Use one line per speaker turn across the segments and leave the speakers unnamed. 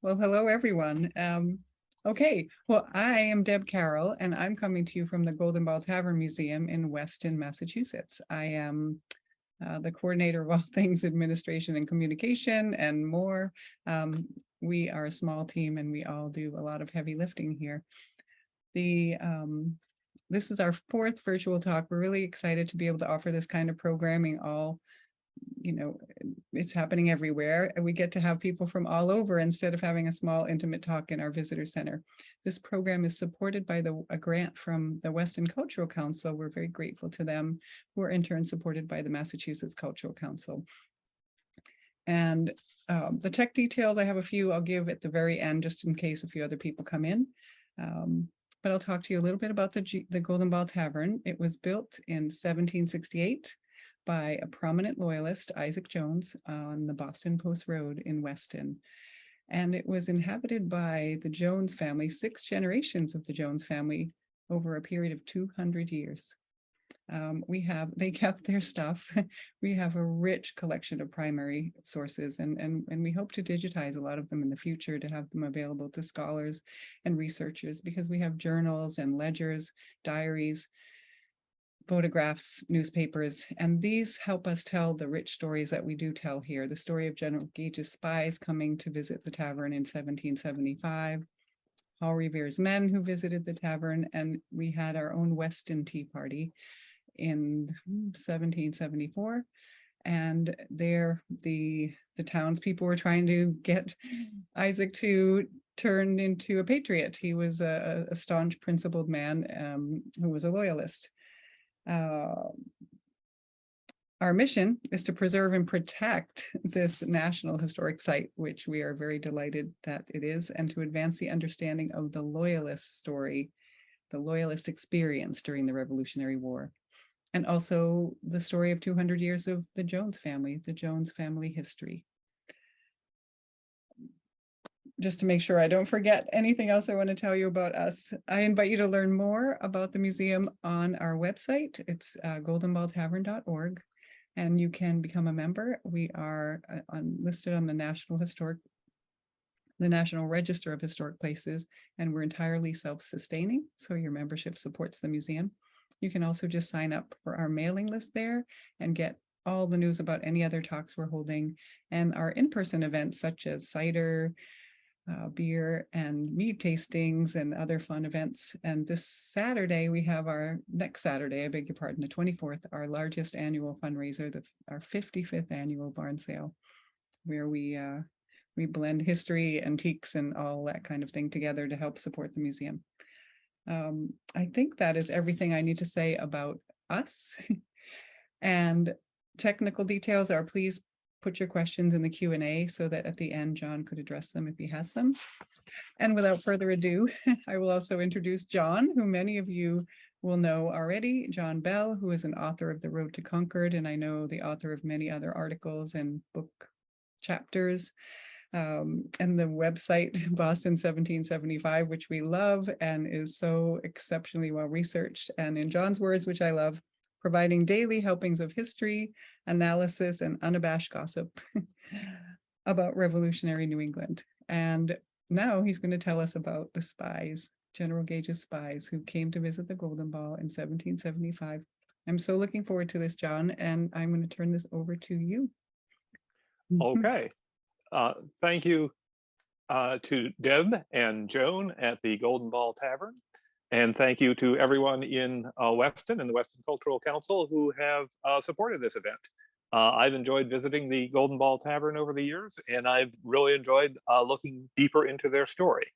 Well, hello, everyone. Okay, well, I am Deb Carroll, and I'm coming to you from the Golden Ball Tavern Museum in Weston, Massachusetts. I am the coordinator of all things administration and communication and more. We are a small team, and we all do a lot of heavy lifting here. This is our fourth virtual talk. We're really excited to be able to offer this kind of programming it's happening everywhere, and we get to have people from all over instead of having a small intimate talk in our visitor center. This program is supported by a grant from the Weston Cultural Council. We're very grateful to them, who are in turn supported by the Massachusetts Cultural Council. And the tech details, I have a few I'll give at the very end, just in case a few other people come in. But I'll talk to you a little bit about the Golden Ball Tavern. It was built in 1768 by a prominent loyalist, Isaac Jones, on the Boston Post Road in Weston. And it was inhabited by the Jones family, 6 generations of the Jones family over a period of 200 years. They kept their stuff. We have a rich collection of primary sources, and we hope to digitize a lot of them in the future to have them available to scholars and researchers, because we have journals and ledgers, diaries, photographs, newspapers, and these help us tell the rich stories that we do tell here. The story of General Gage's spies coming to visit the tavern in 1775, Paul Revere's men who visited the tavern, and we had our own Weston Tea Party in 1774. And there the townspeople were trying to get Isaac to turn into a patriot. He was a staunch, principled man who was a loyalist. Our mission is to preserve and protect this National Historic Site, which we are very delighted that it is, and to advance the understanding of the Loyalist story, the Loyalist experience during the Revolutionary War, and also the story of 200 years of the Jones family history. Just to make sure I don't forget anything else I want to tell you about us, I invite you to learn more about the museum on our website. It's goldenballtavern.org, and you can become a member. We are listed on the National Register of Historic Places, and we're entirely self-sustaining, so your membership supports the museum. You can also just sign up for our mailing list there and get all the news about any other talks we're holding, and our in-person events such as cider, beer and mead tastings and other fun events. And this Saturday, we have next Saturday, I beg your pardon, the 24th, our largest annual fundraiser, our 55th annual barn sale, where we blend history, antiques, and all that kind of thing together to help support the museum. I think that is everything I need to say about us. And technical details are, please put your questions in the Q&A so that at the end, John could address them if he has them. And without further ado, I will also introduce John, who many of you will know already, John Bell, who is an author of The Road to Concord, and I know the author of many other articles and book chapters, and the website Boston 1775, which we love and is so exceptionally well researched. And in John's words, which I love, providing daily helpings of history, analysis, and unabashed gossip about revolutionary New England. And now he's going to tell us about the spies, General Gage's spies, who came to visit the Golden Ball in 1775. I'm so looking forward to this, John, and I'm going to turn this over to you.
Okay. Thank you to Deb and Joan at the Golden Ball Tavern. And thank you to everyone in Weston and the Weston Cultural Council who have supported this event. I've enjoyed visiting the Golden Ball Tavern over the years, and I've really enjoyed looking deeper into their story.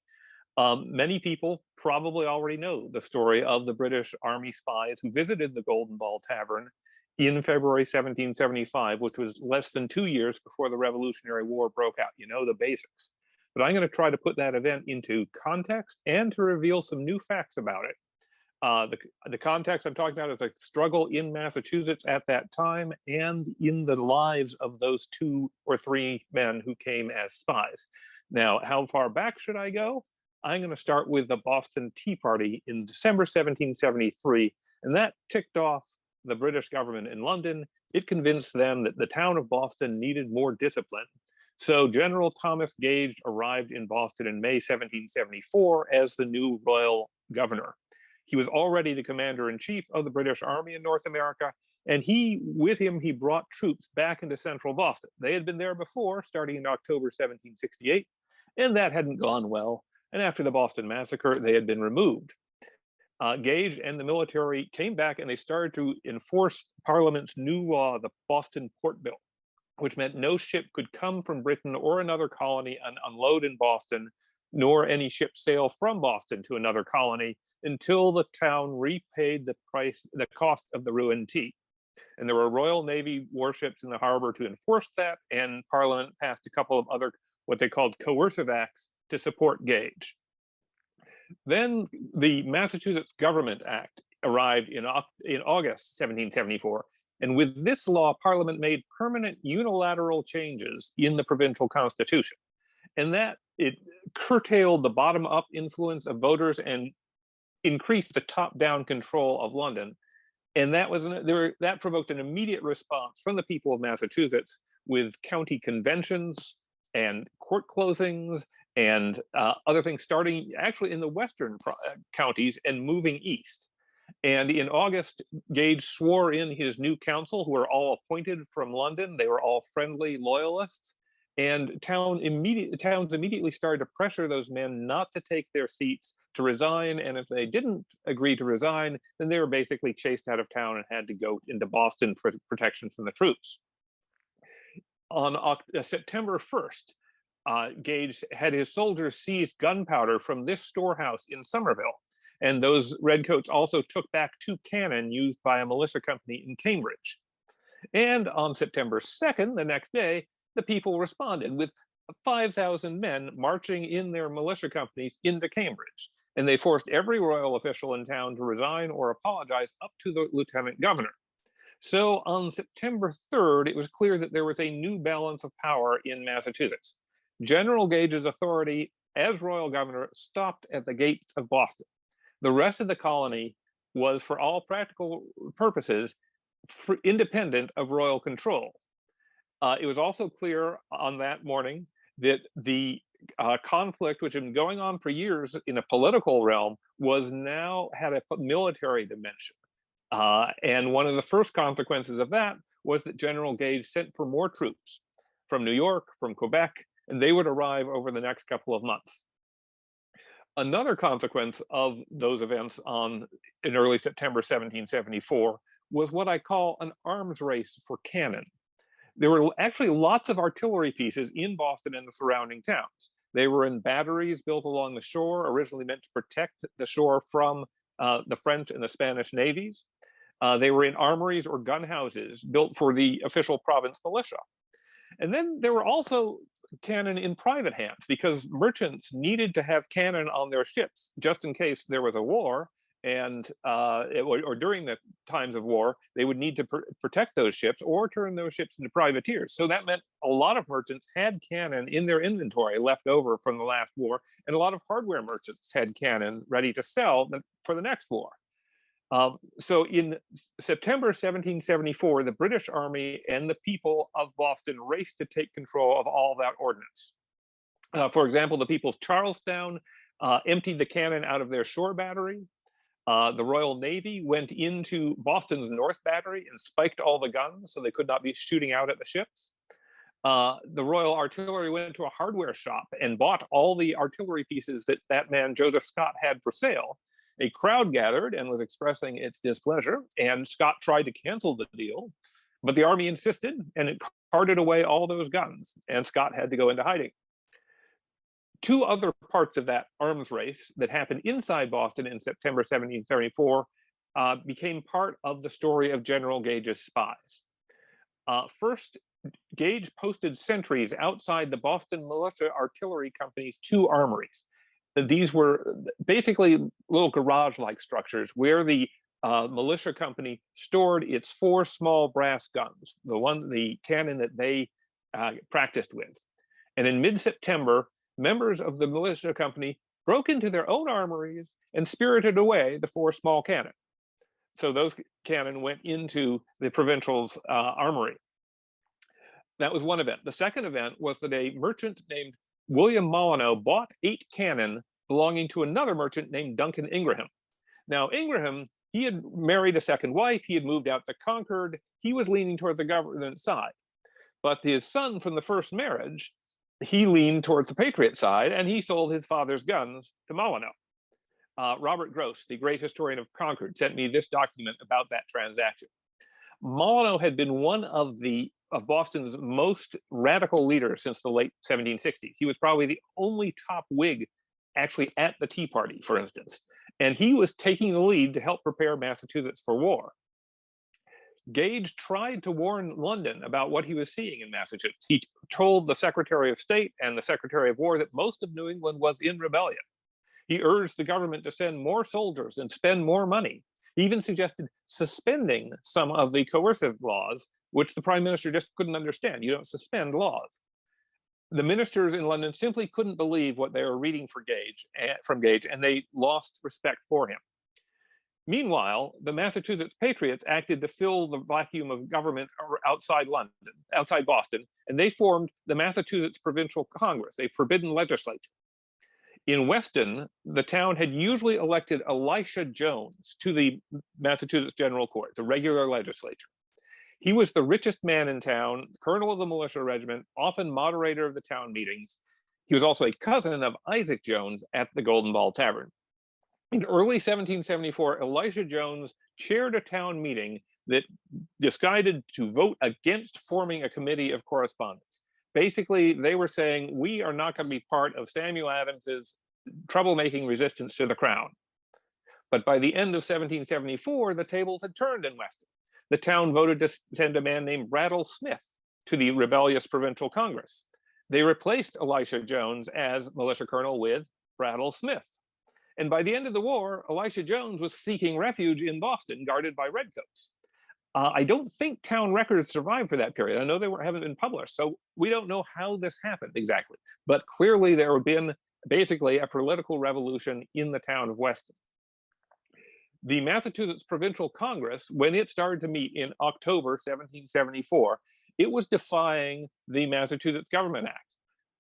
Many people probably already know the story of the British Army spies who visited the Golden Ball Tavern in February 1775, which was less than 2 years before the Revolutionary War broke out. You know the basics. But I'm going to try to put that event into context and to reveal some new facts about it. The context I'm talking about is the struggle in Massachusetts at that time and in the lives of those 2 or 3 men who came as spies. Now, how far back should I go? I'm going to start with the Boston Tea Party in December 1773, and that ticked off the British government in London. It convinced them that the town of Boston needed more discipline. So General Thomas Gage arrived in Boston in May 1774 as the new royal governor. He was already the commander-in-chief of the British Army in North America, and with him, he brought troops back into central Boston. They had been there before, starting in October 1768, and that hadn't gone well. And after the Boston Massacre, they had been removed. Gage and the military came back and they started to enforce Parliament's new law, the Boston Port Bill, which meant no ship could come from Britain or another colony and unload in Boston, nor any ship sail from Boston to another colony until the town repaid the cost of the ruined tea. And there were Royal Navy warships in the harbor to enforce that, and Parliament passed a couple of other, what they called coercive acts to support Gage. Then the Massachusetts Government Act arrived in August 1774. And with this law, Parliament made permanent unilateral changes in the provincial constitution. And that it curtailed the bottom-up influence of voters and increased the top-down control of London. And that provoked an immediate response from the people of Massachusetts with county conventions and court closings and other things starting actually in the western counties and moving east. And in August, Gage swore in his new council, who were all appointed from London. They were all friendly loyalists. And towns immediately started to pressure those men not to take their seats, to resign. And if they didn't agree to resign, then they were basically chased out of town and had to go into Boston for protection from the troops. On September 1st, Gage had his soldiers seize gunpowder from this storehouse in Somerville. And those redcoats also took back 2 cannon used by a militia company in Cambridge. And on September 2nd, the next day, the people responded with 5,000 men marching in their militia companies into Cambridge. And they forced every royal official in town to resign or apologize up to the lieutenant governor. So on September 3rd, it was clear that there was a new balance of power in Massachusetts. General Gage's authority as royal governor stopped at the gates of Boston. The rest of the colony was, for all practical purposes, independent of royal control. It was also clear on that morning that the conflict, which had been going on for years in a political realm, had a military dimension. And one of the first consequences of that was that General Gage sent for more troops from New York, from Quebec, and they would arrive over the next couple of months. Another consequence of those events in early September 1774 was what I call an arms race for cannon. There were actually lots of artillery pieces in Boston and the surrounding towns. They were in batteries built along the shore, originally meant to protect the shore from the French and the Spanish navies. They were in armories or gun houses built for the official province militia. And then there were also cannon in private hands because merchants needed to have cannon on their ships just in case there was a war, and or during the times of war, they would need to protect those ships or turn those ships into privateers. So that meant a lot of merchants had cannon in their inventory left over from the last war, and a lot of hardware merchants had cannon ready to sell for the next war. So in September 1774, the British Army and the people of Boston raced to take control of all that ordnance. For example, the people of Charlestown emptied the cannon out of their shore battery. The Royal Navy went into Boston's North Battery and spiked all the guns so they could not be shooting out at the ships. The Royal Artillery went to a hardware shop and bought all the artillery pieces that man Joseph Scott had for sale. A crowd gathered and was expressing its displeasure, and Scott tried to cancel the deal, but the army insisted, and it carted away all those guns, and Scott had to go into hiding. 2 other parts of that arms race that happened inside Boston in September 1774 became part of the story of General Gage's spies. First, Gage posted sentries outside the Boston Militia Artillery Company's 2 armories. These were basically little garage-like structures where the militia company stored its 4 small brass guns, the cannon that they practiced with. And in mid-September, members of the militia company broke into their own armories and spirited away the 4 small cannon. So those cannon went into the Provincial's armory. That was one event. The second event was that a merchant named William Molyneux bought 8 cannon belonging to another merchant named Duncan Ingram. Now, Ingram, he had married a second wife. He had moved out to Concord. He was leaning toward the government side. But his son from the first marriage, he leaned towards the Patriot side, and he sold his father's guns to Molyneux. Robert Gross, the great historian of Concord, sent me this document about that transaction. Molyneux had been one of Boston's most radical leaders since the late 1760s. He was probably the only top Whig actually at the Tea Party, for instance. And he was taking the lead to help prepare Massachusetts for war. Gage tried to warn London about what he was seeing in Massachusetts. He told the Secretary of State and the Secretary of War that most of New England was in rebellion. He urged the government to send more soldiers and spend more money. He even suggested suspending some of the coercive laws, which the prime minister just couldn't understand. You don't suspend laws. The ministers in London simply couldn't believe what they were reading from Gage, and they lost respect for him. Meanwhile, the Massachusetts Patriots acted to fill the vacuum of government outside Boston, and they formed the Massachusetts Provincial Congress, a forbidden legislature. In Weston, the town had usually elected Elisha Jones to the Massachusetts General Court, the regular legislature. He was the richest man in town, colonel of the militia regiment, often moderator of the town meetings. He was also a cousin of Isaac Jones at the Golden Ball Tavern. In early 1774, Elisha Jones chaired a town meeting that decided to vote against forming a committee of correspondence. Basically, they were saying, we are not going to be part of Samuel Adams's troublemaking resistance to the crown. But by the end of 1774, the tables had turned in Weston. The town voted to send a man named Brattle Smith to the rebellious Provincial Congress. They replaced Elisha Jones as militia colonel with Brattle Smith. And by the end of the war, Elisha Jones was seeking refuge in Boston, guarded by redcoats. I don't think town records survived for that period. I know they haven't been published, so we don't know how this happened exactly. But clearly there had been basically a political revolution in the town of Weston. The Massachusetts Provincial Congress, when it started to meet in October 1774, it was defying the Massachusetts Government Act,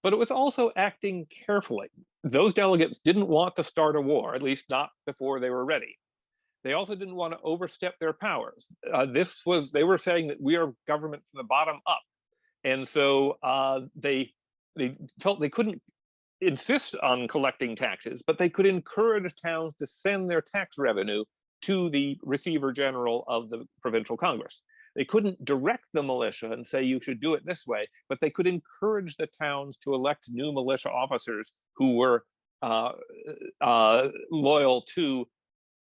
but it was also acting carefully. Those delegates didn't want to start a war, at least not before they were ready. They also didn't want to overstep their powers. They were saying that we are government from the bottom up. And so they felt they couldn't insist on collecting taxes, but they could encourage towns to send their tax revenue to the receiver general of the Provincial Congress. They couldn't direct the militia and say you should do it this way, but they could encourage the towns to elect new militia officers who were loyal to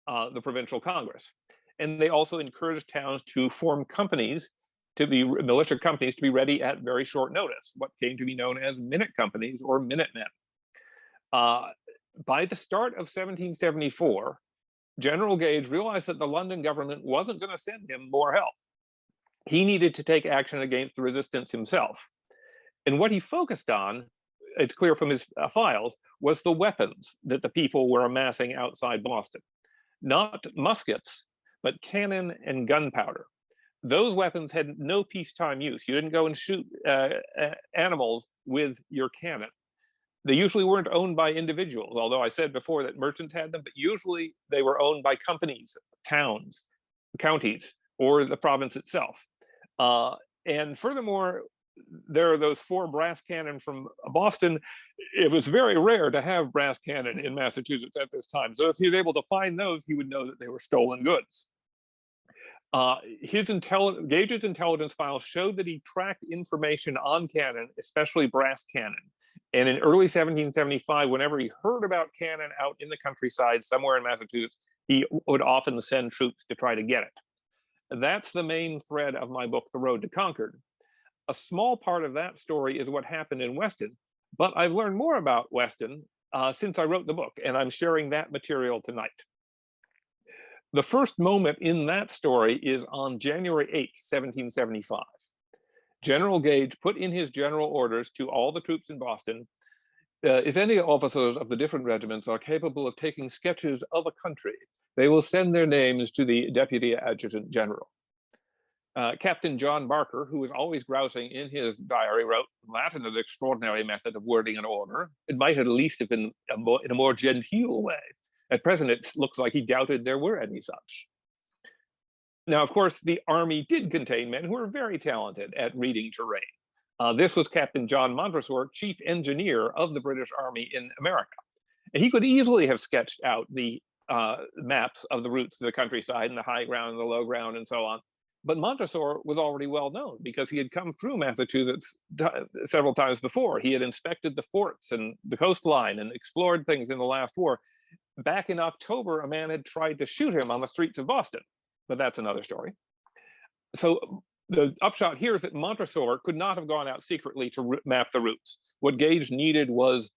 the Provincial Congress. And they also encouraged towns to form militia companies to be ready at very short notice, what came to be known as minute companies or minutemen. By the start of 1774, General Gage realized that the London government wasn't going to send him more help. He needed to take action against the resistance himself. And what he focused on, it's clear from his files, was the weapons that the people were amassing outside Boston. Not muskets, but cannon and gunpowder. Those weapons had no peacetime use. You didn't go and shoot animals with your cannon. They usually weren't owned by individuals, although I said before that merchants had them, but usually they were owned by companies, towns, counties, or the province itself. And furthermore, there are those 4 brass cannon from Boston. It was very rare to have brass cannon in Massachusetts at this time. So if he was able to find those, he would know that they were stolen goods. Gage's intelligence files showed that he tracked information on cannon, especially brass cannon. And in early 1775, whenever he heard about cannon out in the countryside somewhere in Massachusetts, he would often send troops to try to get it. And that's the main thread of my book, The Road to Concord. A small part of that story is what happened in Weston, but I've learned more about Weston since I wrote the book, and I'm sharing that material tonight. The first moment in that story is on January 8th, 1775. General Gage put in his general orders to all the troops in Boston, if any officers of the different regiments are capable of taking sketches of a country, they will send their names to the Deputy Adjutant General. Captain John Barker, who was always grousing in his diary, wrote, "Latin is an extraordinary method of wording an order. It might at least have been in a more genteel way. At present, it looks like he doubted there were any such." Now, of course, the army did contain men who were very talented at reading terrain. This was Captain John Montresor, chief engineer of the British Army in America. And he could easily have sketched out the maps of the routes to the countryside and the high ground and the low ground and so on. But Montresor was already well known because he had come through Massachusetts several times before. He had inspected the forts and the coastline and explored things in the last war. Back in October, a man had tried to shoot him on the streets of Boston, but that's another story. So the upshot here is that Montresor could not have gone out secretly to map the routes. What Gage needed was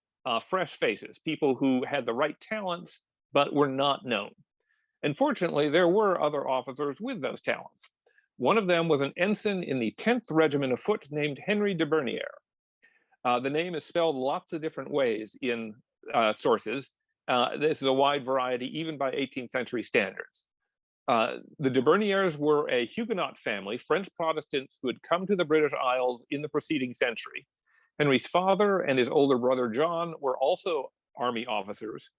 fresh faces, people who had the right talents, but were not known. And fortunately, there were other officers with those talents. One of them was an ensign in the 10th Regiment of Foot named Henry de Bernier. The name is spelled lots of different ways in sources. This is a wide variety, even by 18th century standards. The de Berniers were a Huguenot family, French Protestants who had come to the British Isles in the preceding century. Henry's father and his older brother John were also army officers.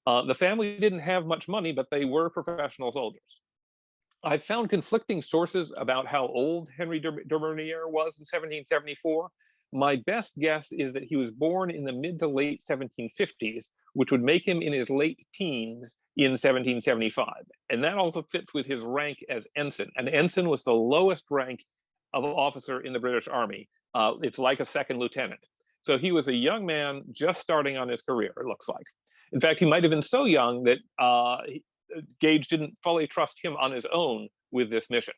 The family didn't have much money, but they were professional soldiers. I've found conflicting sources about how old Henry de Bernier was in 1774. My best guess is that he was born in the mid to late 1750s, which would make him in his late teens in 1775. And that also fits with his rank as ensign. An ensign was the lowest rank of officer in the British Army. It's like a second lieutenant. So he was a young man just starting on his career, it looks like. In fact, he might have been so young that Gage didn't fully trust him on his own with this mission.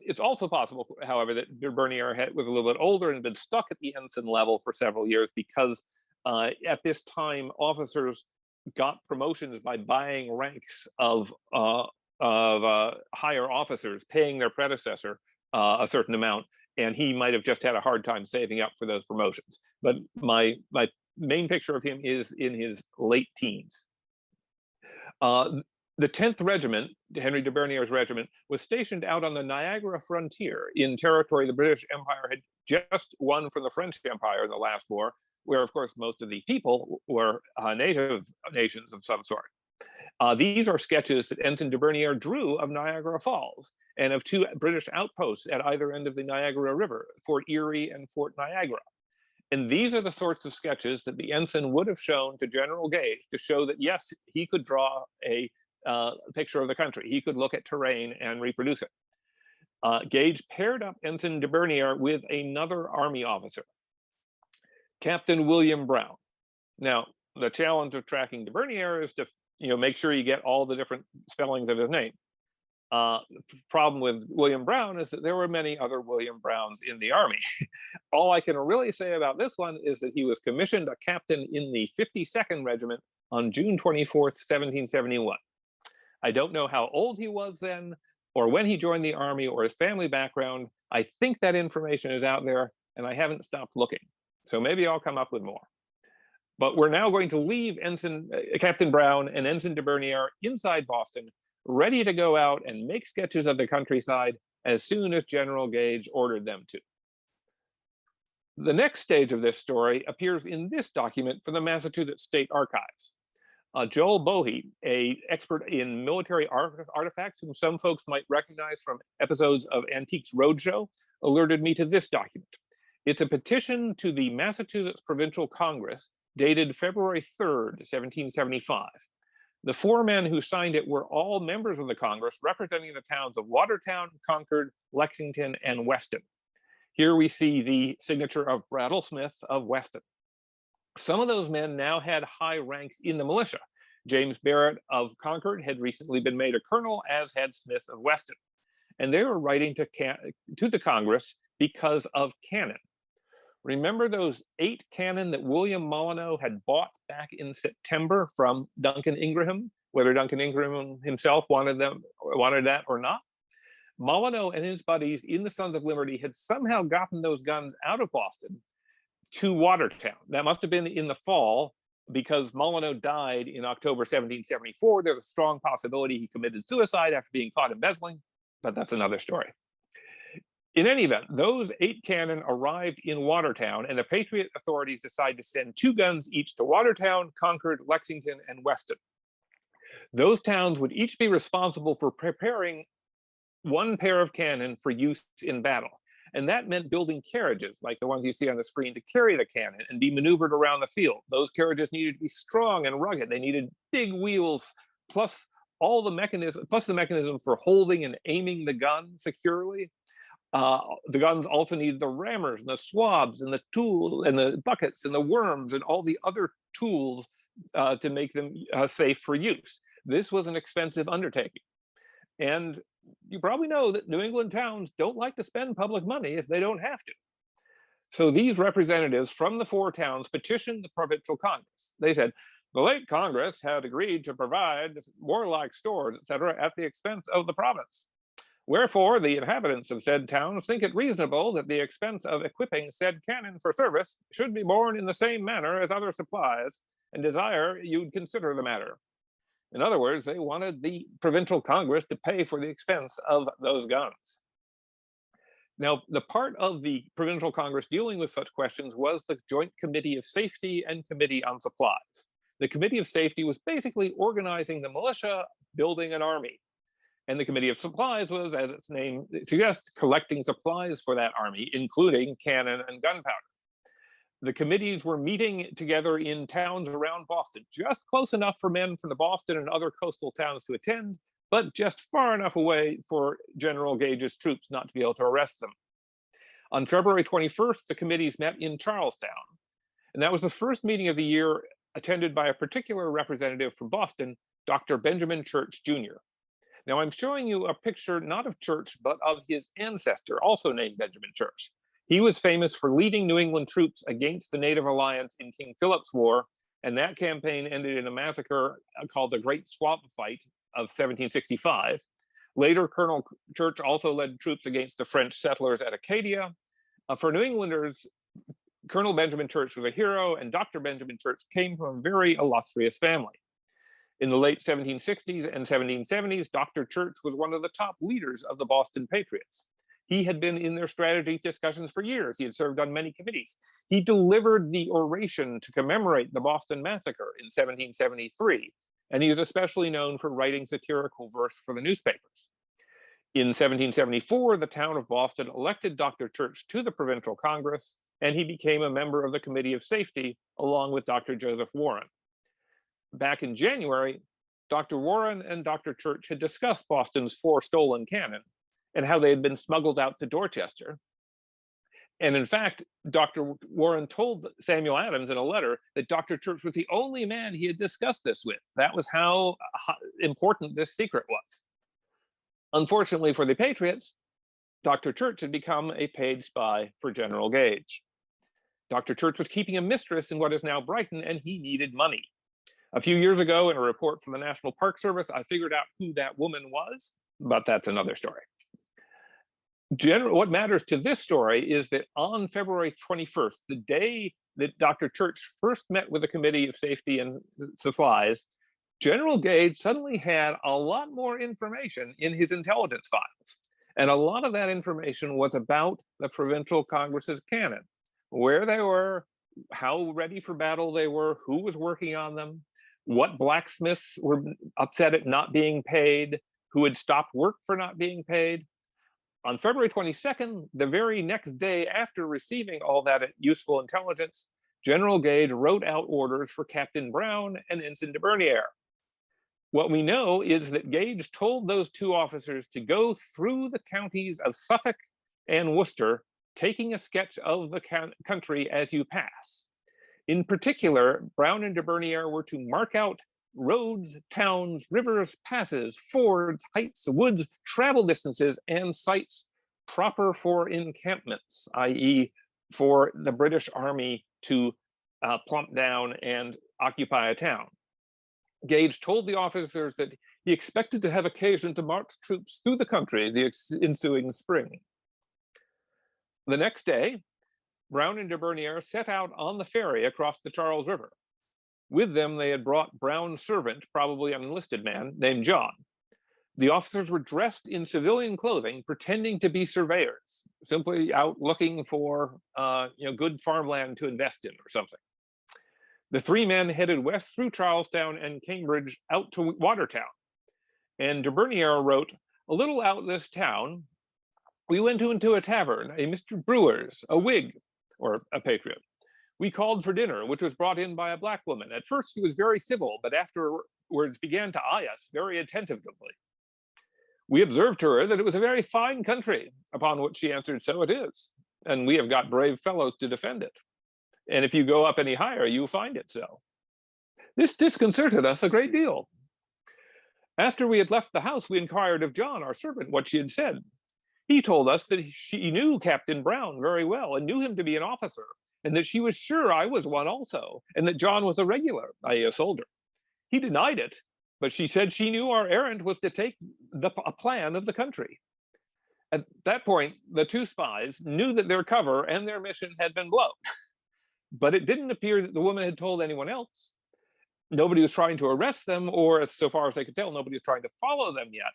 It's also possible, however, that de Bernier was a little bit older and had been stuck at the ensign level for several years because at this time, officers got promotions by buying ranks of higher officers, paying their predecessor a certain amount, and he might have just had a hard time saving up for those promotions. But my main picture of him is in his late teens. The 10th Regiment, Henry de Bernier's regiment, was stationed out on the Niagara frontier in territory the British Empire had just won from the French Empire in the last war, where, of course, most of the people were native nations of some sort. These are sketches that Ensign de Bernier drew of Niagara Falls and of two British outposts at either end of the Niagara River, Fort Erie and Fort Niagara. And these are the sorts of sketches that the ensign would have shown to General Gage to show that, yes, he could draw a picture of the country. He could look at terrain and reproduce it. Gage paired up Ensign de Bernier with another army officer, Captain William Brown. Now, the challenge of tracking de Bernier is to make sure you get all the different spellings of his name. The problem with William Brown is that there were many other William Browns in the army. All I can really say about this one is that he was commissioned a captain in the 52nd Regiment on June 24th, 1771. I don't know how old he was then, or when he joined the army, or his family background. I think that information is out there, and I haven't stopped looking. So maybe I'll come up with more. But we're now going to leave Captain Brown and Ensign de Bernier inside Boston, ready to go out and make sketches of the countryside as soon as General Gage ordered them to. The next stage of this story appears in this document from the Massachusetts State Archives. Joel Bohe, an expert in military artifacts, whom some folks might recognize from episodes of Antiques Roadshow, alerted me to this document. It's a petition to the Massachusetts Provincial Congress dated February 3rd, 1775. The four men who signed it were all members of the Congress representing the towns of Watertown, Concord, Lexington, and Weston. Here we see the signature of Brattle Smith of Weston. Some of those men now had high ranks in the militia. James Barrett of Concord had recently been made a colonel, as had Smith of Weston. And they were writing to the Congress because of cannon. Remember those 8 cannon that William Molyneux had bought back in September from Duncan Ingram, whether Duncan Ingram himself wanted that or not? Molyneux and his buddies in the Sons of Liberty had somehow gotten those guns out of Boston to Watertown. That must have been in the fall, because Molyneux died in October 1774. There's a strong possibility he committed suicide after being caught embezzling, but that's another story. In any event, those 8 cannon arrived in Watertown, and the Patriot authorities decided to send 2 guns each to Watertown, Concord, Lexington, and Weston. Those towns would each be responsible for preparing 1 pair of cannon for use in battle. And that meant building carriages like the ones you see on the screen to carry the cannon and be maneuvered around the field. Those carriages needed to be strong and rugged. They needed big wheels, plus all the mechanism for holding and aiming the gun securely. The guns also needed the rammers and the swabs and the tools and the buckets and the worms and all the other tools to make them safe for use. This was an expensive undertaking. And you probably know that New England towns don't like to spend public money if they don't have to. So these representatives from the 4 towns petitioned the Provincial Congress. They said, the late Congress had agreed to provide warlike stores, etc., at the expense of the province. Wherefore, the inhabitants of said towns think it reasonable that the expense of equipping said cannon for service should be borne in the same manner as other supplies, and desire you'd consider the matter. In other words, they wanted the Provincial Congress to pay for the expense of those guns. Now, the part of the Provincial Congress dealing with such questions was the Joint Committee of Safety and Committee on Supplies. The Committee of Safety was basically organizing the militia, building an army. And the Committee of Supplies was, as its name suggests, collecting supplies for that army, including cannon and gunpowder. The committees were meeting together in towns around Boston, just close enough for men from the Boston and other coastal towns to attend, but just far enough away for General Gage's troops not to be able to arrest them. On February 21st, the committees met in Charlestown, and that was the first meeting of the year attended by a particular representative from Boston, Dr. Benjamin Church, Jr. Now, I'm showing you a picture not of Church, but of his ancestor, also named Benjamin Church. He was famous for leading New England troops against the Native Alliance in King Philip's War, and that campaign ended in a massacre called the Great Swamp Fight of 1765. Later, Colonel Church also led troops against the French settlers at Acadia. For New Englanders, Colonel Benjamin Church was a hero, and Dr. Benjamin Church came from a very illustrious family. In the late 1760s and 1770s, Dr. Church was one of the top leaders of the Boston Patriots. He had been in their strategy discussions for years. He had served on many committees. He delivered the oration to commemorate the Boston Massacre in 1773, and he was especially known for writing satirical verse for the newspapers. In 1774, the town of Boston elected Dr. Church to the Provincial Congress, and he became a member of the Committee of Safety, along with Dr. Joseph Warren. Back in January, Dr. Warren and Dr. Church had discussed Boston's 4 stolen cannon and how they had been smuggled out to Dorchester. And in fact, Dr. Warren told Samuel Adams in a letter that Dr. Church was the only man he had discussed this with. That was how important this secret was. Unfortunately for the Patriots, Dr. Church had become a paid spy for General Gage. Dr. Church was keeping a mistress in what is now Brighton, and he needed money. A few years ago, in a report from the National Park Service, I figured out who that woman was, but that's another story. What matters to this story is that on February 21st, the day that Dr. Church first met with the Committee of Safety and Supplies, General Gage suddenly had a lot more information in his intelligence files. And a lot of that information was about the Provincial Congress's cannon, where they were, how ready for battle they were, who was working on them, what blacksmiths were upset at not being paid, who had stopped work for not being paid. On February 22nd, the very next day after receiving all that useful intelligence, General Gage wrote out orders for Captain Brown and Ensign de Bernier. What we know is that Gage told those 2 officers to go through the counties of Suffolk and Worcester, taking a sketch of the country as you pass. In particular, Brown and de Bernier were to mark out roads, towns, rivers, passes, fords, heights, woods, travel distances, and sites proper for encampments, i.e. for the British Army to plump down and occupy a town. Gage told the officers that he expected to have occasion to march troops through the country the ensuing spring. The next day, Brown and de Bernier set out on the ferry across the Charles River. With them, they had brought Brown's servant, probably an enlisted man, named John. The officers were dressed in civilian clothing, pretending to be surveyors, simply out looking for good farmland to invest in or something. The three men headed west through Charlestown and Cambridge out to Watertown. And de Bernier wrote, "A little out this town, we went into a tavern, a Mr. Brewer's, a Whig, or a patriot. We called for dinner, which was brought in by a black woman. At first he was very civil, but afterwards began to eye us very attentively. We observed to her that it was a very fine country, upon which she answered, 'So it is, and we have got brave fellows to defend it. And if you go up any higher, you'll find it so.' This disconcerted us a great deal. After we had left the house, we inquired of John, our servant, what she had said. He told us that she knew Captain Brown very well and knew him to be an officer, and that she was sure I was one also, and that John was a regular, i.e. a soldier. He denied it, but she said she knew our errand was to take a plan of the country. At that point, the two spies knew that their cover and their mission had been blown. But it didn't appear that the woman had told anyone else. Nobody was trying to arrest them, or so far as they could tell, nobody was trying to follow them yet.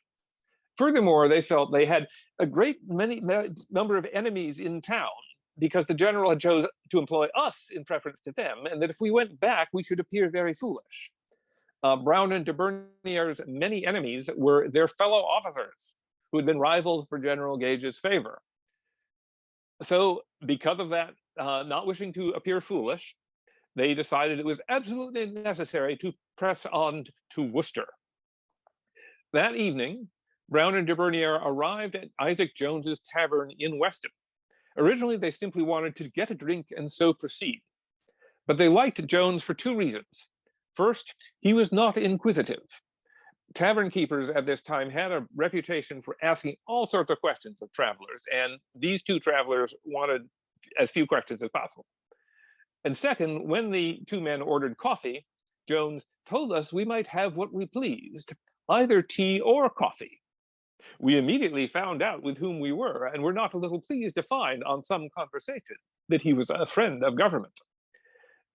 Furthermore, they felt they had a many number of enemies in town because the general had chosen to employ us in preference to them, and that if we went back, we should appear very foolish. Brown and de Bernier's many enemies were their fellow officers who had been rivals for General Gage's favor. So because of that, not wishing to appear foolish, they decided it was absolutely necessary to press on to Worcester. That evening, Brown and de Bernier arrived at Isaac Jones's tavern in Weston. Originally, they simply wanted to get a drink and so proceed. But they liked Jones for two reasons. First, he was not inquisitive. Tavern keepers at this time had a reputation for asking all sorts of questions of travelers, and these two travelers wanted as few questions as possible. And second, when the two men ordered coffee, Jones told us we might have what we pleased, either tea or coffee. We immediately found out with whom we were, and were not a little pleased to find on some conversation that he was a friend of government.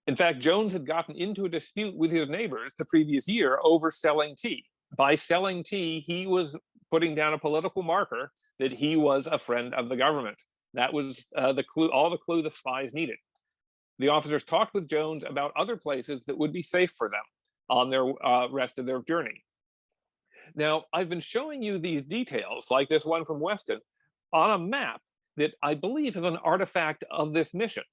In fact, Jones had gotten into a dispute with his neighbors the previous year over selling tea. By selling tea, he was putting down a political marker that he was a friend of the government. That was the clue, all the clue the spies needed. The officers talked with Jones about other places that would be safe for them on their rest of their journey. Now, I've been showing you these details, like this one from Weston, on a map that I believe is an artifact of this mission.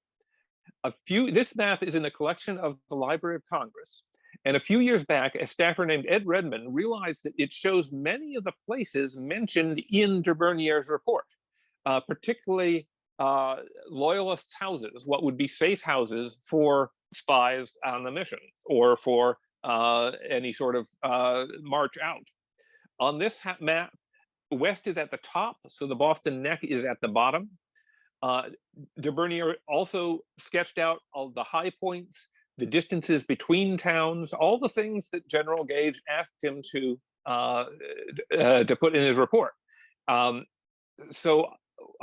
This map is in a collection of the Library of Congress. And a few years back, a staffer named Ed Redmond realized that it shows many of the places mentioned in de Bernier's report, particularly Loyalist houses, what would be safe houses for spies on the mission or for any sort of march out. On this map, west is at the top, so the Boston Neck is at the bottom. De Bernier also sketched out all the high points, the distances between towns, all the things that General Gage asked him to put in his report. So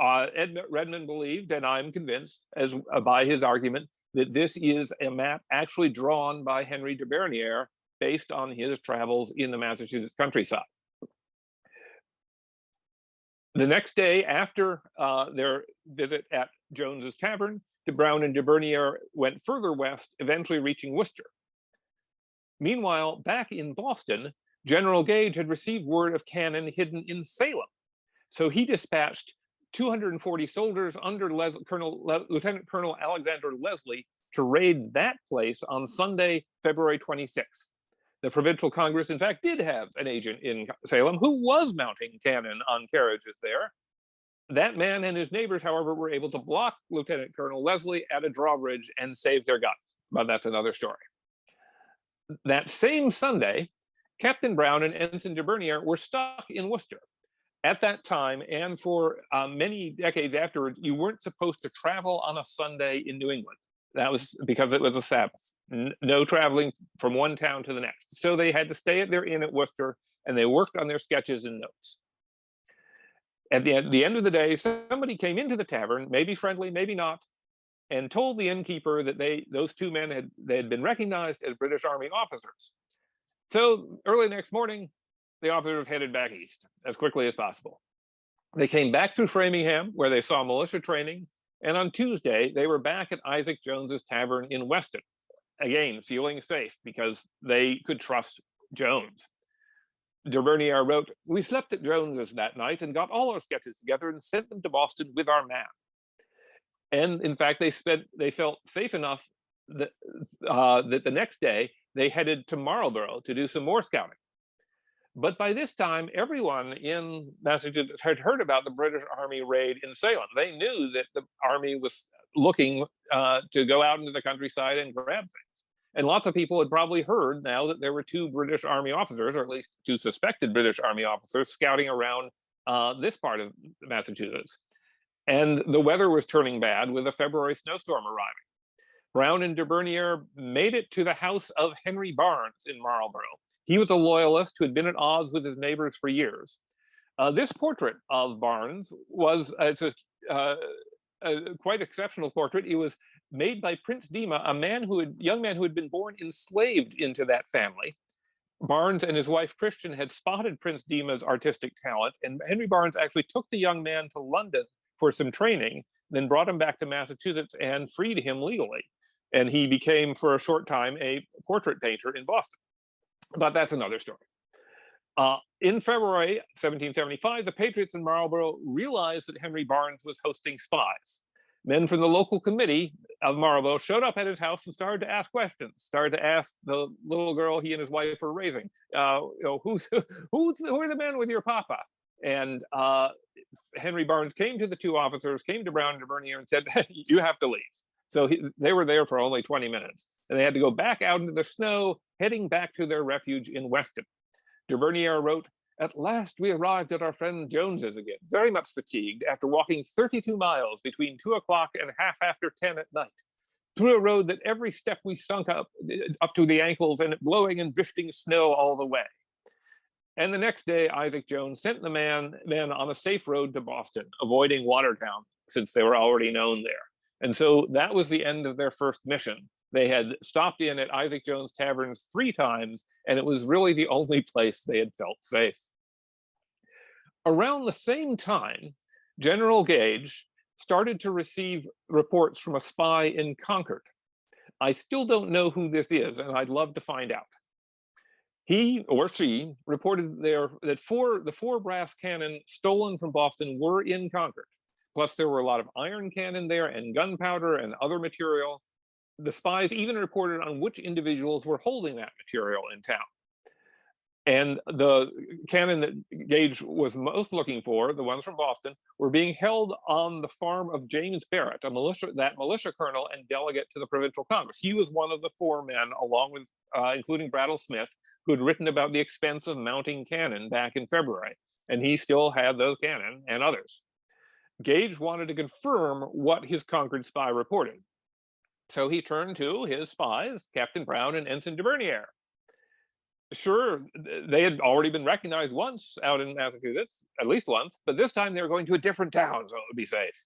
Ed Redmond believed, and I'm convinced, as by his argument, that this is a map actually drawn by Henry de Bernier based on his travels in the Massachusetts countryside. The next day, after their visit at Jones's Tavern, Brown and de Bernier went further west, eventually reaching Worcester. Meanwhile, back in Boston, General Gage had received word of cannon hidden in Salem. So he dispatched 240 soldiers under Lieutenant Colonel Alexander Leslie to raid that place on Sunday, February 26th. The Provincial Congress, in fact, did have an agent in Salem who was mounting cannon on carriages there. That man and his neighbors, however, were able to block Lieutenant Colonel Leslie at a drawbridge and save their guns. But that's another story. That same Sunday, Captain Brown and Ensign de Bernier were stuck in Worcester. At that time, and for many decades afterwards, you weren't supposed to travel on a Sunday in New England. That was because it was a Sabbath. No traveling from one town to the next. So they had to stay at their inn at Worcester, and they worked on their sketches and notes. At the end of the day, somebody came into the tavern, maybe friendly, maybe not, and told the innkeeper that those two men had been recognized as British Army officers. So early next morning, the officers headed back east as quickly as possible. They came back through Framingham, where they saw militia training, and on Tuesday, they were back at Isaac Jones's Tavern in Weston, again, feeling safe because they could trust Jones. De Bernier wrote, "We slept at Jones's that night and got all our sketches together and sent them to Boston with our map." And in fact, they felt safe enough that, that the next day they headed to Marlborough to do some more scouting. But by this time, everyone in Massachusetts had heard about the British Army raid in Salem. They knew that the Army was looking to go out into the countryside and grab things. And lots of people had probably heard now that there were 2 British Army officers, or at least 2 suspected British Army officers, scouting around this part of Massachusetts. And the weather was turning bad with a February snowstorm arriving. Brown and de Bernier made it to the house of Henry Barnes in Marlborough. He was a loyalist who had been at odds with his neighbors for years. This portrait of Barnes was a quite exceptional portrait. It was made by Prince Dima, young man who had been born enslaved into that family. Barnes and his wife Christian had spotted Prince Dima's artistic talent, and Henry Barnes actually took the young man to London for some training, then brought him back to Massachusetts and freed him legally. And he became, for a short time, a portrait painter in Boston. But that's another story. In February 1775, the Patriots in Marlborough realized that Henry Barnes was hosting spies. Men from the local committee of Marlborough showed up at his house and started to ask questions, started to ask the little girl he and his wife were raising, who are the men with your papa? And Henry Barnes came to the 2 officers, came to Brown and de Bernier and said, "You have to leave." So they were there for only 20 minutes. And they had to go back out into the snow, heading back to their refuge in Weston. De Bernier wrote, "At last we arrived at our friend Jones's again, very much fatigued after walking 32 miles between 2 o'clock and half after 10 at night, through a road that every step we sunk up to the ankles and blowing and drifting snow all the way." And the next day, Isaac Jones sent the men on a safe road to Boston, avoiding Watertown, since they were already known there. And so that was the end of their first mission. They had stopped in at Isaac Jones taverns 3 times, and it was really the only place they had felt safe. Around the same time, General Gage started to receive reports from a spy in Concord. I still don't know who this is, and I'd love to find out. He or she reported that the 4 brass cannon stolen from Boston were in Concord. Plus, there were a lot of iron cannon there and gunpowder and other material. The spies even reported on which individuals were holding that material in town. And the cannon that Gage was most looking for, the ones from Boston, were being held on the farm of James Barrett, that militia colonel and delegate to the Provincial Congress. He was one of the 4 men, along with, including Brattle Smith, who had written about the expense of mounting cannon back in February. And he still had those cannon and others. Gage wanted to confirm what his Concord spy reported. So he turned to his spies, Captain Brown and Ensign de Bernier. Sure, they had already been recognized once out in Massachusetts, at least once, but this time they were going to a different town, so it would be safe.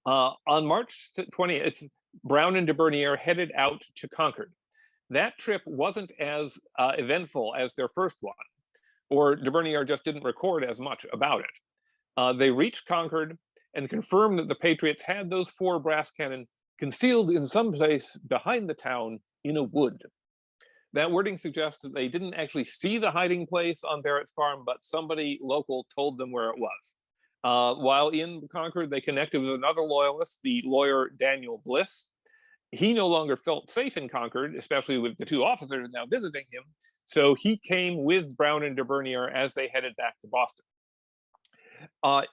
On March 20th, Brown and de Bernier headed out to Concord. That trip wasn't as eventful as their first one, or de Bernier just didn't record as much about it. They reached Concord and confirmed that the Patriots had those 4 brass cannon concealed in some place behind the town in a wood. That wording suggests that they didn't actually see the hiding place on Barrett's farm, but somebody local told them where it was. While in Concord, they connected with another loyalist, the lawyer Daniel Bliss. He no longer felt safe in Concord, especially with the 2 officers now visiting him. So he came with Brown and de Bernier as they headed back to Boston.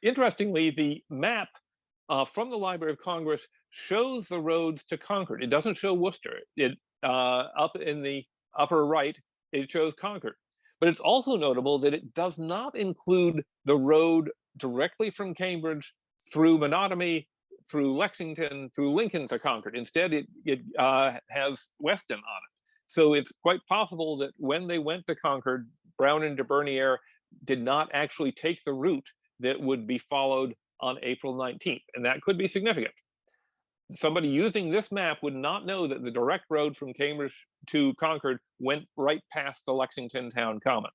Interestingly, the map from the Library of Congress shows the roads to Concord. It doesn't show Worcester. Up in the upper right, it shows Concord. But it's also notable that it does not include the road directly from Cambridge through Menotomy, through Lexington, through Lincoln to Concord. Instead, it has Weston on it. So it's quite possible that when they went to Concord, Brown and de Bernier did not actually take the route that would be followed on April 19th. And that could be significant. Somebody using this map would not know that the direct road from Cambridge to Concord went right past the Lexington town common.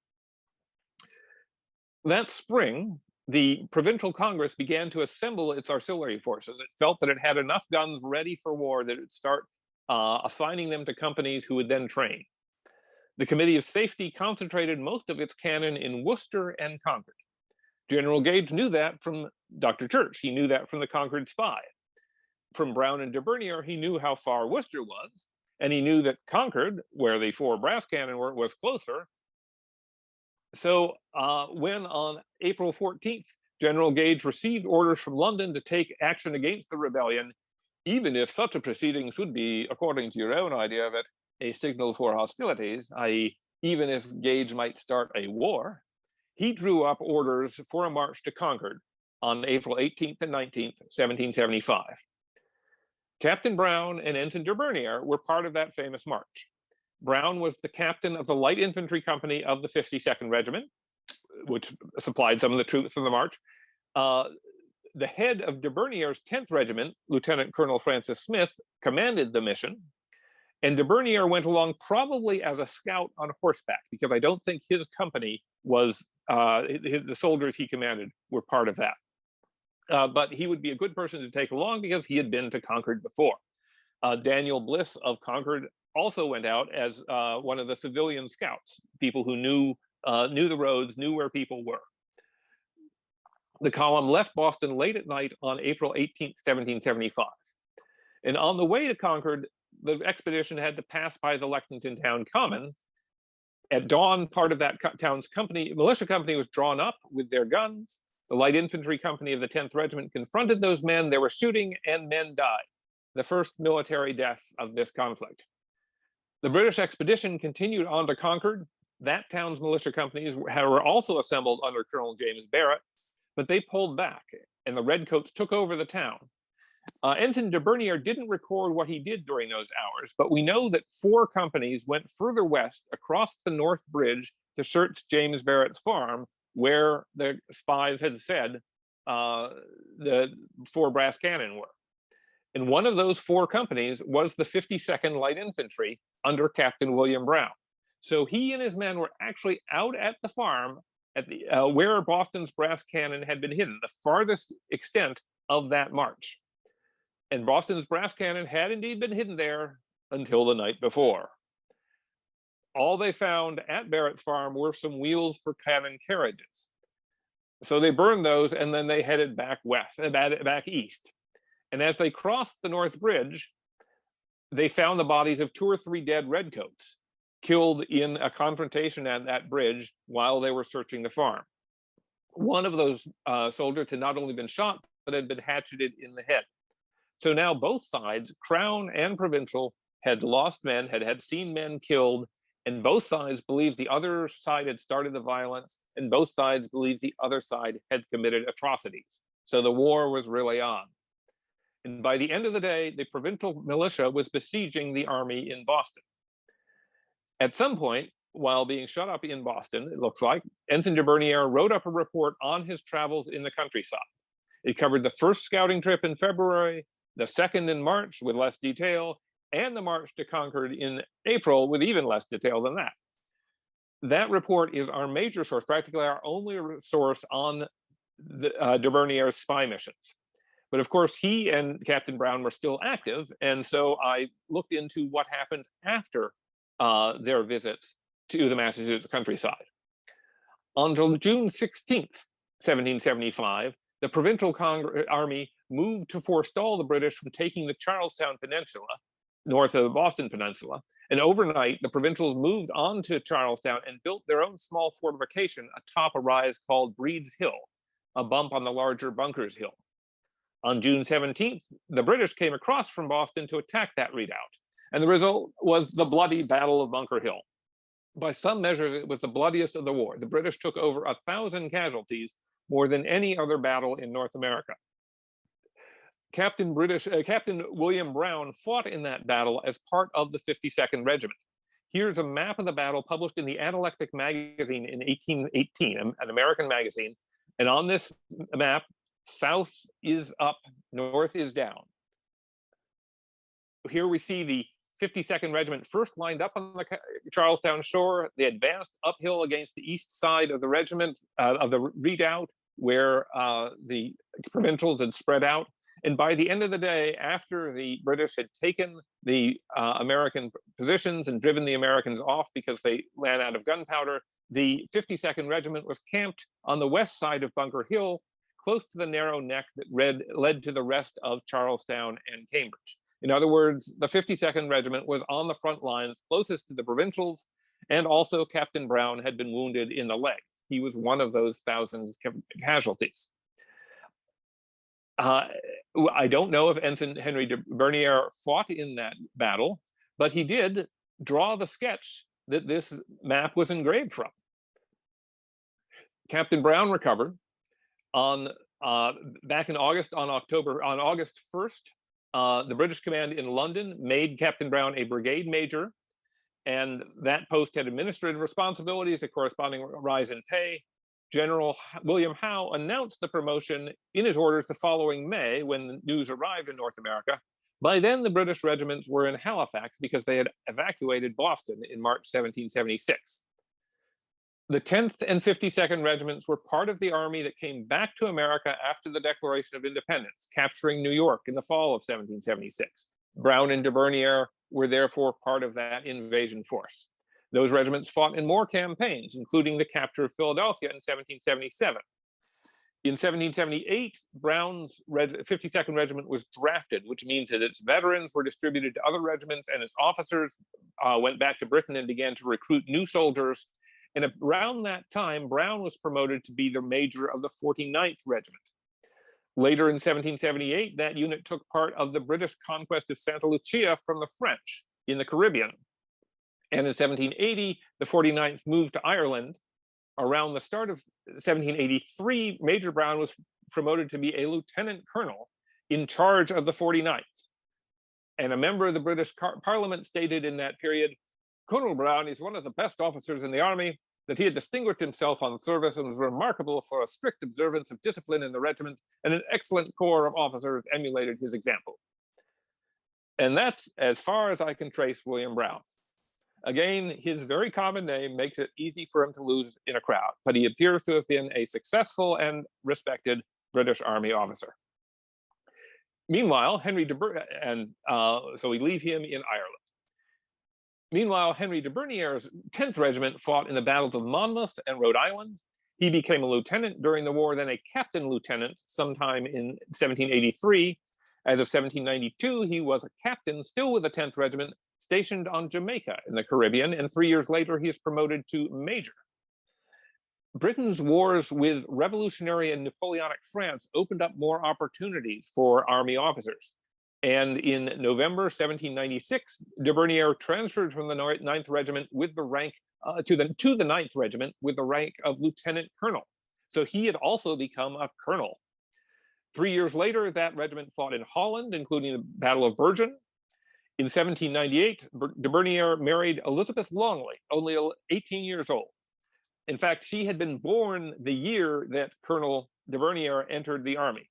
That spring, the Provincial Congress began to assemble its artillery forces. It felt that it had enough guns ready for war that it would start assigning them to companies who would then train. The Committee of Safety concentrated most of its cannon in Worcester and Concord. General Gage knew that from Dr. Church. He knew that from the Concord Spy. From Brown and de Bernier, he knew how far Worcester was, and he knew that Concord, where the 4 brass cannon were, was closer. So when on April 14th, General Gage received orders from London to take action against the rebellion, even if such a proceedings would be, according to your own idea of it, a signal for hostilities, i.e., even if Gage might start a war, he drew up orders for a march to Concord on April 18th and 19th, 1775. Captain Brown and Ensign de Bernier were part of that famous march. Brown was the captain of the light infantry company of the 52nd Regiment, which supplied some of the troops for the march. The head of de Bernier's 10th Regiment, Lieutenant Colonel Francis Smith, commanded the mission. And de Bernier went along probably as a scout on horseback, because I don't think his company was, the soldiers he commanded were part of that. But he would be a good person to take along because he had been to Concord before. Daniel Bliss of Concord also went out as one of the civilian scouts, people who knew the roads, knew where people were. The column left Boston late at night on April 18th, 1775. And on the way to Concord, the expedition had to pass by the Lexington Town Common. At dawn, part of that town's militia company was drawn up with their guns. The light infantry company of the 10th Regiment confronted those men. There were shooting and men died. The first military deaths of this conflict. The British expedition continued on to Concord. That town's militia companies were also assembled under Colonel James Barrett, but they pulled back and the Redcoats took over the town. Ensign de Bernier didn't record what he did during those hours, but we know that 4 companies went further west across the North Bridge to search James Barrett's farm, where the spies had said the 4 brass cannon were. And one of those 4 companies was the 52nd Light Infantry under Captain William Brown. So he and his men were actually out at the farm at the where Boston's brass cannon had been hidden, the farthest extent of that march. And Boston's brass cannon had indeed been hidden there until the night before. All they found at Barrett's farm were some wheels for cannon carriages. So they burned those and then they headed back east. And as they crossed the North Bridge, they found the bodies of 2 or 3 dead redcoats killed in a confrontation at that bridge while they were searching the farm. One of those soldiers had not only been shot, but had been hatcheted in the head. So now both sides, Crown and Provincial, had lost men, had seen men killed, and both sides believed the other side had started the violence, and both sides believed the other side had committed atrocities. So the war was really on. And by the end of the day, the Provincial militia was besieging the army in Boston. At some point, while being shut up in Boston, it looks like, Ensign de Bernier wrote up a report on his travels in the countryside. It covered the first scouting trip in February, the second in March with less detail, and the march to Concord in April with even less detail than that. That report is our major source, practically our only source on the, de Bernier's spy missions. But of course, he and Captain Brown were still active, and so I looked into what happened after their visits to the Massachusetts countryside. On June 16th, 1775, the Provincial Army moved to forestall the British from taking the Charlestown Peninsula, north of the Boston Peninsula. And overnight, the Provincials moved on to Charlestown and built their own small fortification atop a rise called Breed's Hill, a bump on the larger Bunker's Hill. On June 17th, the British came across from Boston to attack that redoubt. And the result was the bloody Battle of Bunker Hill. By some measures, it was the bloodiest of the war. The British took over 1,000 casualties, more than any other battle in North America. Captain William Brown fought in that battle as part of the 52nd Regiment. Here's a map of the battle published in the Analectic magazine in 1818, an American magazine. And on this map, south is up, north is down. Here we see the 52nd Regiment first lined up on the Charlestown shore. They advanced uphill against the east side of the regiment, of the redoubt, where the Provincials had spread out. And by the end of the day, after the British had taken the American positions and driven the Americans off because they ran out of gunpowder, the 52nd Regiment was camped on the west side of Bunker Hill, close to the narrow neck that led to the rest of Charlestown and Cambridge. In other words, the 52nd Regiment was on the front lines closest to the Provincials, and also Captain Brown had been wounded in the leg. He was one of those thousands casualties. I don't know if Ensign Henry de Bernier fought in that battle, but he did draw the sketch that this map was engraved from. Captain Brown recovered back in August. On August 1st, the British command in London made Captain Brown a brigade major, and that post had administrative responsibilities, a corresponding rise in pay. General William Howe announced the promotion in his orders the following May when the news arrived in North America. By then, the British regiments were in Halifax because they had evacuated Boston in March 1776. The 10th and 52nd Regiments were part of the army that came back to America after the Declaration of Independence, capturing New York in the fall of 1776. Brown and de Bernier were therefore part of that invasion force. Those regiments fought in more campaigns, including the capture of Philadelphia in 1777. In 1778, Brown's 52nd Regiment was drafted, which means that its veterans were distributed to other regiments and its officers went back to Britain and began to recruit new soldiers. And around that time, Brown was promoted to be the major of the 49th Regiment. Later in 1778, that unit took part of the British conquest of Santa Lucia from the French in the Caribbean. And in 1780, the 49th moved to Ireland. Around the start of 1783, Major Brown was promoted to be a lieutenant colonel in charge of the 49th. And a member of the British Parliament stated in that period, Colonel Brown is one of the best officers in the army, that he had distinguished himself on service and was remarkable for a strict observance of discipline in the regiment, and an excellent corps of officers emulated his example. And that's as far as I can trace William Brown. Again, his very common name makes it easy for him to lose in a crowd, but he appears to have been a successful and respected British Army officer. Meanwhile, so we leave him in Ireland. Meanwhile, Henry de Bernier's 10th Regiment fought in the battles of Monmouth and Rhode Island. He became a lieutenant during the war, then a captain lieutenant sometime in 1783. As of 1792, he was a captain, still with the 10th Regiment, stationed on Jamaica in the Caribbean, and 3 years later, he is promoted to major. Britain's wars with revolutionary and Napoleonic France opened up more opportunities for army officers. And in November 1796, de Bernier transferred from the 9th Regiment with the rank to the 9th Regiment with the rank of lieutenant colonel. So he had also become a colonel. 3 years later, that regiment fought in Holland, including the Battle of Bergen. In 1798, de Bernier married Elizabeth Longley, only 18 years old. In fact, she had been born the year that Colonel de Bernier entered the army.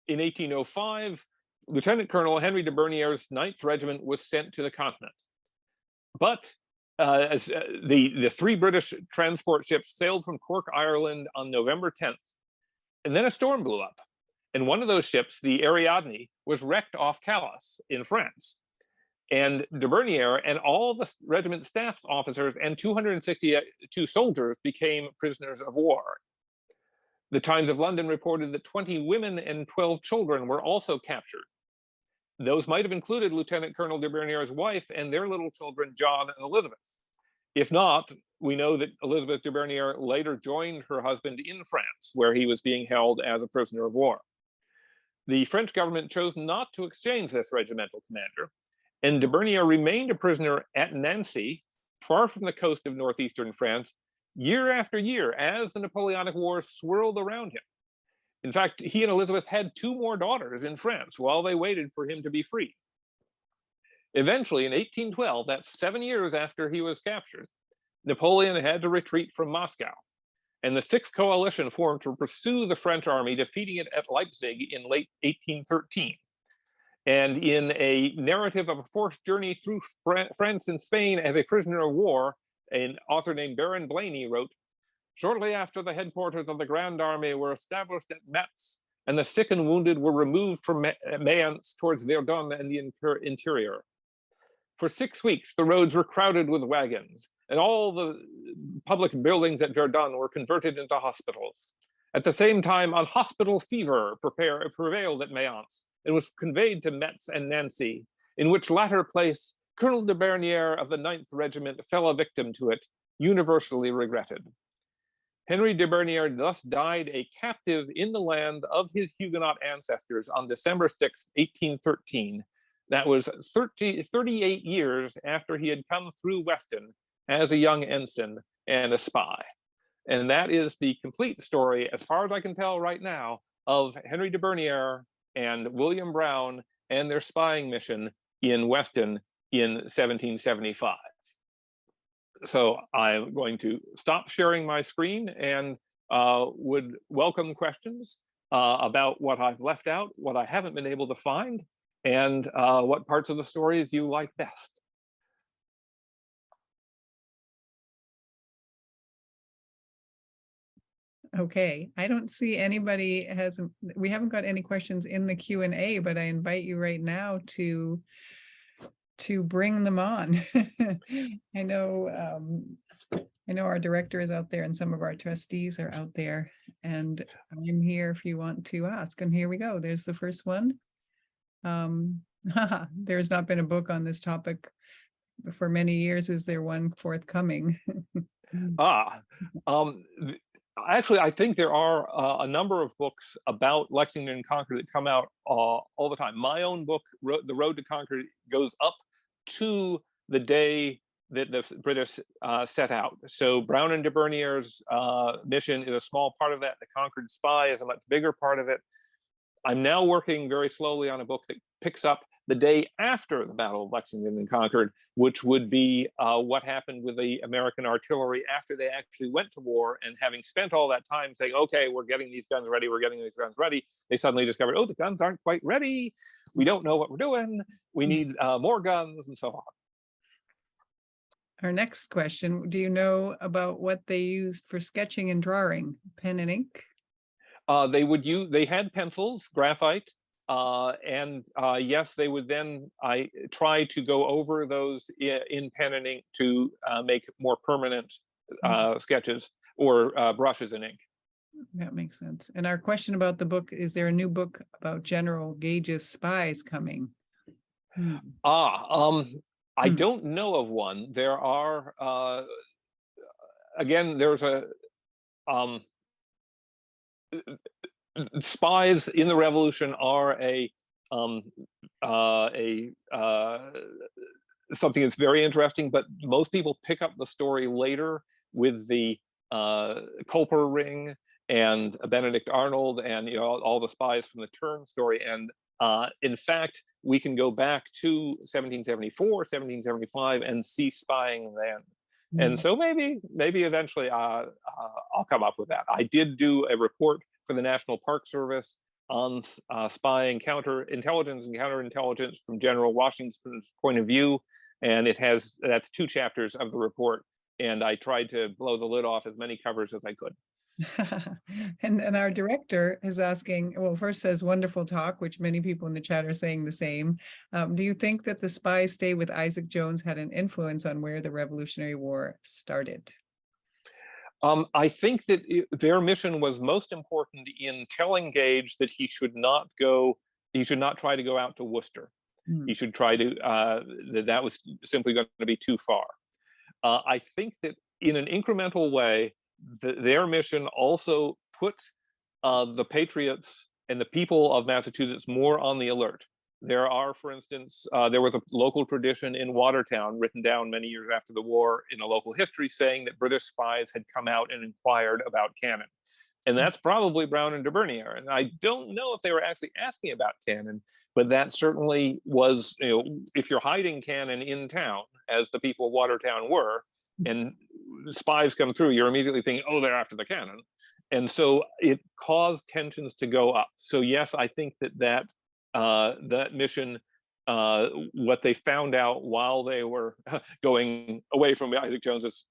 In 1805, Lieutenant Colonel Henry de Bernier's 9th Regiment was sent to the continent. But as the 3 British transport ships sailed from Cork, Ireland on November 10th, and then a storm blew up. And one of those ships, the Ariadne, was wrecked off Calais in France. And de Bernier and all the regiment staff officers and 262 soldiers became prisoners of war. The Times of London reported that 20 women and 12 children were also captured. Those might have included Lieutenant Colonel de Bernier's wife and their little children, John and Elizabeth. If not, we know that Elizabeth de Bernier later joined her husband in France, where he was being held as a prisoner of war. The French government chose not to exchange this regimental commander, and de Bernier remained a prisoner at Nancy, far from the coast of northeastern France, year after year as the Napoleonic Wars swirled around him. In fact, he and Elizabeth had 2 more daughters in France while they waited for him to be free. Eventually, in 1812, that's 7 years after he was captured, Napoleon had to retreat from Moscow, and the 6th Coalition formed to pursue the French army, defeating it at Leipzig in late 1813. And in a narrative of a forced journey through France and Spain as a prisoner of war, an author named Baron Blaney wrote, shortly after the headquarters of the Grand Army were established at Metz, and the sick and wounded were removed from Mayence towards Verdun and the interior. For 6 weeks, the roads were crowded with wagons, and all the public buildings at Verdun were converted into hospitals. At the same time, a hospital fever prevailed at Mayence and was conveyed to Metz and Nancy, in which latter place Colonel de Bernier of the 9th Regiment fell a victim to it, universally regretted. Henry de Bernier thus died a captive in the land of his Huguenot ancestors on December 6, 1813. That was 38 years after he had come through Weston as a young ensign and a spy. And that is the complete story, as far as I can tell right now, of Henry de Bernier and William Brown and their spying mission in Weston in 1775. So I'm going to stop sharing my screen and would welcome questions about what I've left out, what I haven't been able to find, and what parts of the stories you like best.
Okay, I don't see anybody we haven't got any questions in the Q&A, but I invite you right now to bring them on. I know our director is out there and some of our trustees are out there, and I'm here if you want to ask. And here we go. There's the first one. There's not been a book on this topic for many years. Is there one forthcoming?
Actually, I think there are a number of books about Lexington and Concord that come out all the time. My own book, The Road to Concord, goes up to the day that the British set out. So Brown and de Bernier's mission is a small part of that. The Concord Spy is a much bigger part of it. I'm now working very slowly on a book that picks up the day after the Battle of Lexington and Concord, which would be what happened with the American artillery after they actually went to war, and having spent all that time saying, okay, we're getting these guns ready, they suddenly discovered, oh, the guns aren't quite ready. We don't know what we're doing. We need more guns, and so on.
Our next question, do you know about what they used for sketching and drawing? Pen and ink?
They had pencils, graphite, and yes, they would then try to go over those in pen and ink to make more permanent sketches or brushes and ink.
That makes sense. And our question about the book, is there a new book about General Gage's spies coming?
I don't know of one. There are, again, there's a, spies in the Revolution are something that's very interesting, but most people pick up the story later with the Culper ring and Benedict Arnold and all the spies from the Turn story. And in fact, we can go back to 1774, 1775 and see spying then. And so maybe eventually I'll come up with that. I did do a report for the National Park Service on spying, counterintelligence and counterintelligence from General Washington's point of view. And that's 2 chapters of the report. And I tried to blow the lid off as many covers as I could.
And our director is asking, well, first says wonderful talk, which many people in the chat are saying the same. Do you think that the Spies stay with Isaac Jones had an influence on where the Revolutionary War started?
I think that their mission was most important in telling Gage that he should not try to go out to Worcester. He should try to, that was simply going to be too far. I think that in an incremental way, their mission also put the Patriots and the people of Massachusetts more on the alert. There are, for instance, there was a local tradition in Watertown written down many years after the war in a local history saying that British spies had come out and inquired about cannon. And that's probably Brown and de Bernier. And I don't know if they were actually asking about cannon, but that certainly was, if you're hiding cannon in town, as the people of Watertown were, and spies come through, you're immediately thinking, oh, they're after the cannon. And so it caused tensions to go up. So yes, I think that that mission, what they found out while they were going away from Isaac Jones's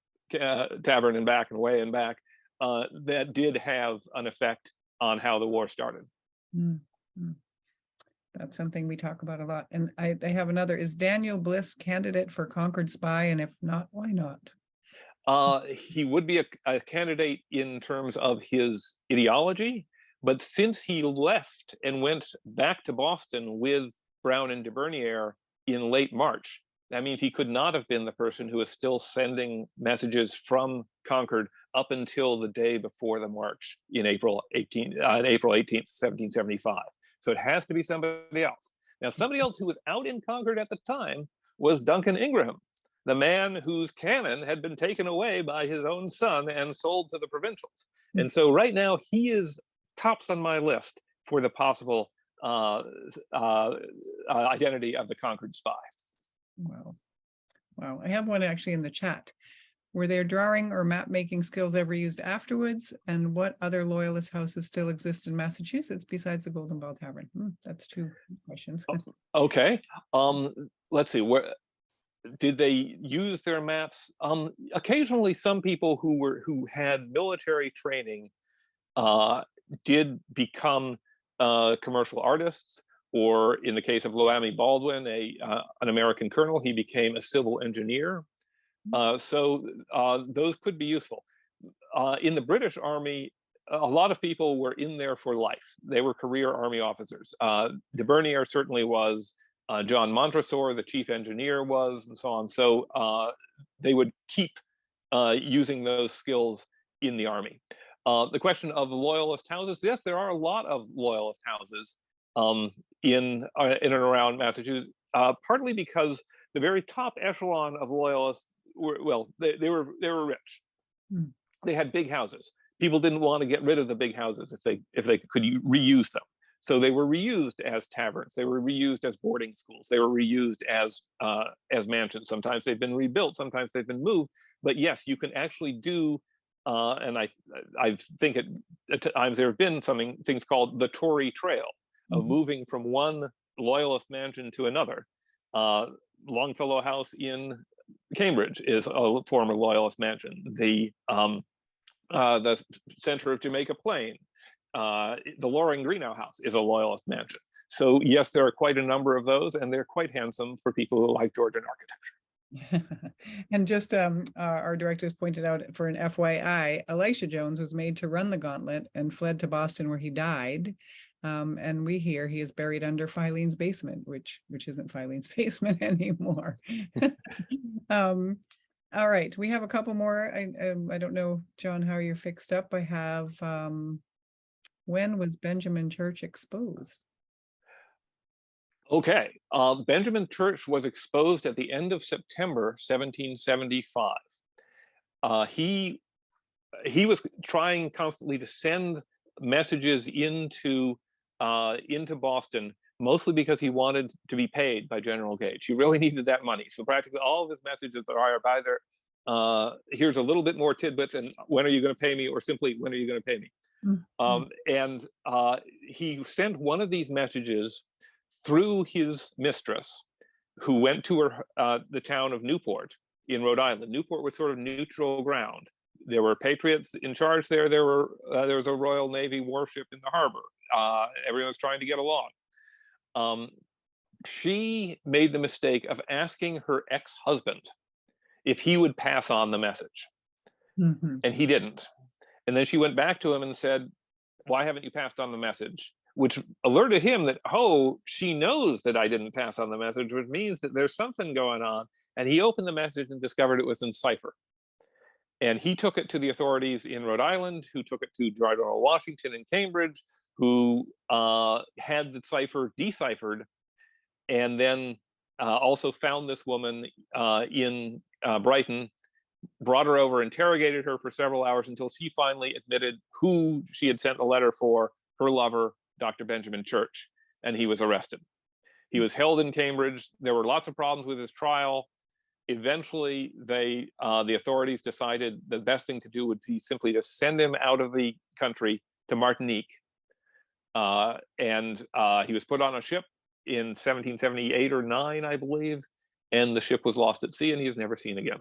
tavern and back and away and back, that did have an effect on how the war started.
Mm, mm. That's something we talk about a lot. And I have another. Is Daniel Bliss candidate for Concord Spy? And if not, why not?
He would be a candidate in terms of his ideology, but since he left and went back to Boston with Brown and de Bernier in late March, that means he could not have been the person who was still sending messages from Concord up until the day before the march in April 18th, 1775. So it has to be somebody else. Now, somebody else who was out in Concord at the time was Duncan Ingram, the man whose cannon had been taken away by his own son and sold to the Provincials. And so right now he is tops on my list for the possible identity of the Concord spy.
Wow. Wow. I have one actually in the chat. Were their drawing or map making skills ever used afterwards? And what other Loyalist houses still exist in Massachusetts besides the Golden Ball Tavern? That's two questions.
Okay. Let's see. Where did they use their maps? Occasionally, some people who had military training did become commercial artists, or in the case of Loami Baldwin, an American colonel, he became a civil engineer. So those could be useful. In the British Army, a lot of people were in there for life. They were career Army officers. De Bernier certainly was. John Montresor, the chief engineer, was, and so on. So they would keep using those skills in the Army. The question of the Loyalist houses, yes, there are a lot of Loyalist houses in and around Massachusetts, partly because the very top echelon of Loyalists they were rich. They had big houses. People didn't want to get rid of the big houses if they could reuse them. So they were reused as taverns. They were reused as boarding schools. They were reused as mansions. Sometimes they've been rebuilt. Sometimes they've been moved. But yes, you can actually do. And I think at times there have been things called the Tory Trail of moving from one Loyalist mansion to another. Longfellow House in Cambridge is a former Loyalist mansion. The center of Jamaica Plain, the Loring Greenough House is a Loyalist mansion. So yes, there are quite a number of those, and they're quite handsome for people who like Georgian architecture.
And just our directors pointed out, for an FYI, Elisha Jones was made to run the gauntlet and fled to Boston, where he died. And we hear he is buried under Filene's basement, which isn't Filene's basement anymore. All right, we have a couple more. I don't know, John, how you're fixed up. I have when was Benjamin Church exposed?
Okay, Benjamin Church was exposed at the end of September 1775. He was trying constantly to send messages into Boston, mostly because he wanted to be paid by General Gage. He really needed that money. So practically all of his messages are either here's a little bit more tidbits and when are you going to pay me, or simply when are you going to pay me? And he sent one of these messages through his mistress, who went to the town of Newport in Rhode Island. Newport was sort of neutral ground. There were patriots in charge there. There was a Royal Navy warship in the harbor. Everyone was trying to get along. She made the mistake of asking her ex-husband if he would pass on the message, and he didn't. And then she went back to him and said, "Why haven't you passed on the message?" Which alerted him that, oh, she knows that I didn't pass on the message, which means that there's something going on. And he opened the message and discovered it was in cipher. And he took it to the authorities in Rhode Island, who took it to General Washington in Cambridge, who had the cipher deciphered, and then also found this woman in Brighton, brought her over, interrogated her for several hours until she finally admitted who she had sent the letter for, her lover, Dr. Benjamin Church, and he was arrested. He was held in Cambridge. There were lots of problems with his trial. Eventually, the authorities decided the best thing to do would be simply to send him out of the country to Martinique, and he was put on a ship in 1778 or 9, I believe, and the ship was lost at sea, and he was never seen again.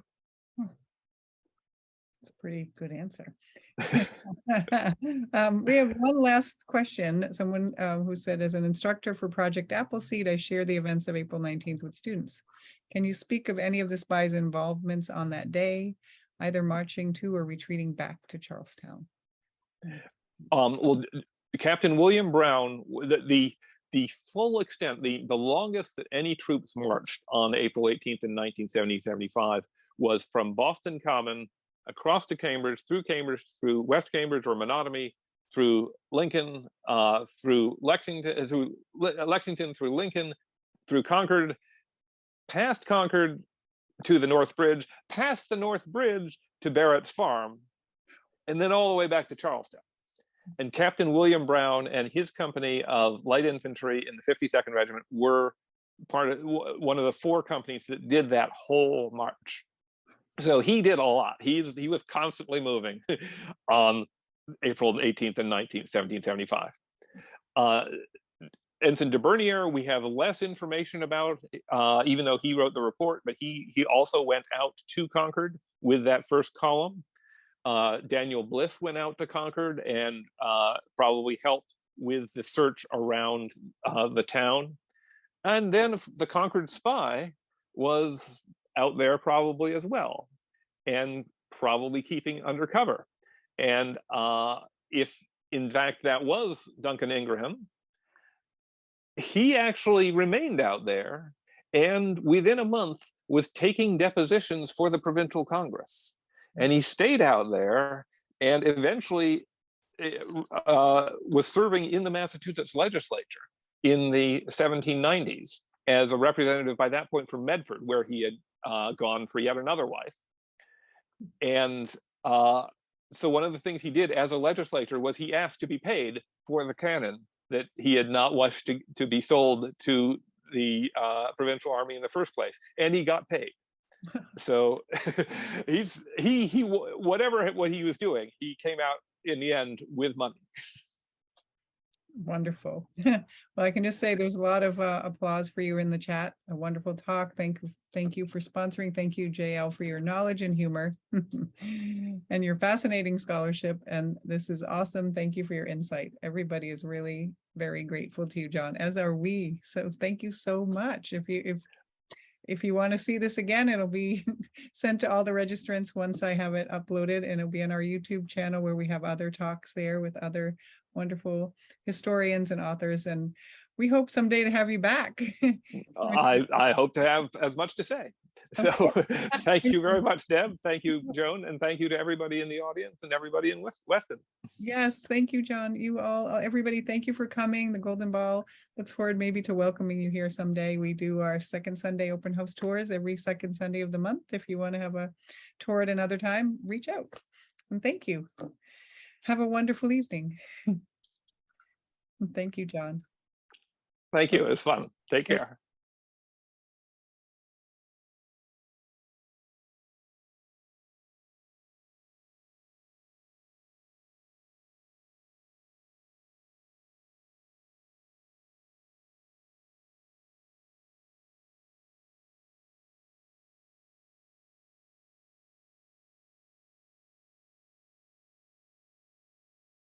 That's a pretty good answer. We have one last question. Someone who said, as an instructor for Project Appleseed, I share the events of April 19th with students. Can you speak of any of the Spies' involvements on that day, either marching to or retreating back to Charlestown?
Well, Captain William Brown, the full extent, the longest that any troops marched on April 18th in 1970-75 was from Boston Common across to Cambridge, through West Cambridge or Menotomy, through Lincoln, through Lexington, through Lincoln, through Concord, past Concord to the North Bridge, past the North Bridge to Barrett's Farm, and then all the way back to Charlestown. And Captain William Brown and his company of light infantry in the 52nd Regiment were one of the 4 companies that did that whole march. So he did a lot. He was constantly moving on April 18th and 19th, 1775. Ensign de Bernier, we have less information about, even though he wrote the report, but he also went out to Concord with that first column. Daniel Bliss went out to Concord and probably helped with the search around the town. And then the Concord Spy was out there probably as well, and probably keeping undercover. And if in fact that was Duncan Ingram, he actually remained out there and within a month was taking depositions for the Provincial Congress. And he stayed out there and eventually was serving in the Massachusetts legislature in the 1790s as a representative by that point from Medford, where he had gone for yet another wife. And so one of the things he did as a legislator was he asked to be paid for the cannon that he had not wished to be sold to the Provincial Army in the first place, and he got paid. So whatever what he was doing, he came out in the end with money.
Wonderful. Well, I can just say there's a lot of applause for you in the chat. A wonderful talk. Thank you for sponsoring. Thank you, JL, for your knowledge and humor and your fascinating scholarship. And this is awesome. Thank you for your insight. Everybody is really very grateful to you, John, as are we. So thank you so much. If you want to see this again, it'll be sent to all the registrants once I have it uploaded, and it'll be on our YouTube channel where we have other talks there with other wonderful historians and authors. And we hope someday to have you back.
I hope to have as much to say. So thank you very much, Deb. Thank you, Joan. And thank you to everybody in the audience and everybody in Weston.
Yes, thank you, John. You all, everybody, thank you for coming. The Golden Ball looks forward maybe to welcoming you here someday. We do our second Sunday open house tours every second Sunday of the month. If you want to have a tour at another time, reach out. And thank you. Have a wonderful evening. Thank you, John.
Thank you. It was fun. Take care.